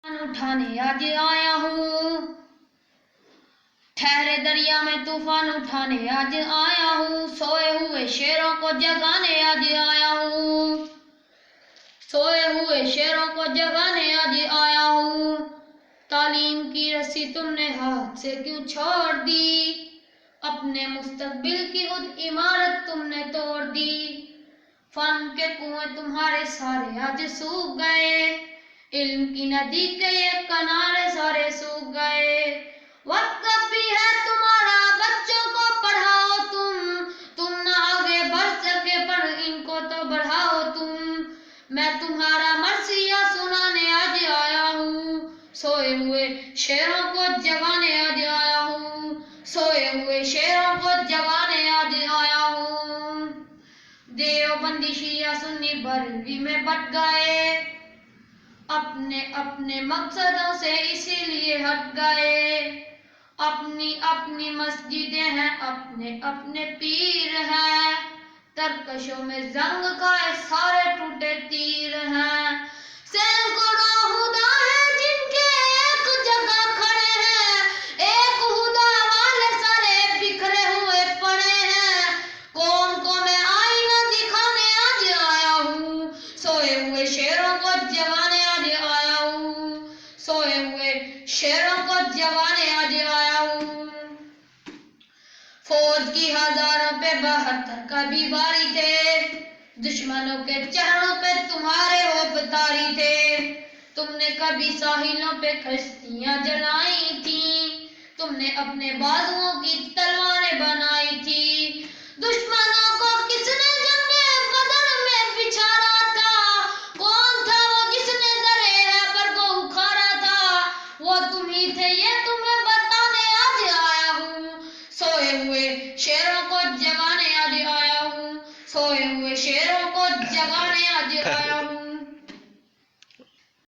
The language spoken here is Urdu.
اٹھانے آج آیا ہوں، ٹھہرے دریا میں طوفان اٹھانے آج آیا ہوں، سوئے ہوئے شیروں کو جگانے آج آیا ہوں، سوئے ہوئے شیروں کو جگانے آج آیا ہوں۔ تعلیم کی رسی تم نے ہاتھ سے کیوں چھوڑ دی، اپنے مستقبل کی خود عمارت تم نے توڑ دی، فن کے کنویں تمہارے سارے آج سوکھ گئے، علم کی ندی کے یہ کنارے سارے سوکھ گئے۔ وقت اب بھی ہے تمہارا، بچوں کو پڑھاؤ تم نہ آگے بڑھ سکے پر ان کو تو بڑھاؤ تم، میں تمہارا مرثیہ سنانے آج آیا ہوں، سوئے ہوئے شیروں کو جگانے آج آیا ہوں، سوئے ہوئے شیروں کو جگانے آج آیا ہوں۔ دیوبندی شیعہ سنی بریلوی میں بٹ گئے، اپنے اپنے مقصدوں سے اسی لیے ہٹ گئے، اپنی اپنی مسجدیں ہیں، اپنے اپنے پیر ہیں، ترکشوں میں زنگ کھائے سارے ٹوٹے تیر ہیں، سینکڑوں خدا ہیں جن کے ایک جگہ کھڑے ہیں، ایک خدا والے سارے بکھرے ہوئے پڑے ہیں، قوم کو میں آئینہ دکھانے آج آیا ہوں، سوئے ہوئے شیروں کو جگانے آج آیا ہوں، سوئے ہوئے شیروں کو جگانے آج آیا ہوں۔ فوج کی ہزاروں پہ 72 کبھی باری تھے، دشمنوں کے چہروں پہ تمہارے ہوپ طاری تھے، تم نے کبھی ساحلوں پہ کشتیاں جلائی تھیں، تم نے اپنے بازوؤں کی تلواریں بنائی تھی، دشمنوں کو کس نے جنگے بدر میں بچھاڑا تھا، کون تھا وہ جس نے درے خیبر کو اکھاڑا تھا، وہ تم ہی تھے یہ تمہیں بتانے آج آیا ہوں، سوئے ہوئے شیروں کو جگانے آج آیا ہوں، سوئے ہوئے شیروں کو جگانے آج آیا ہوں۔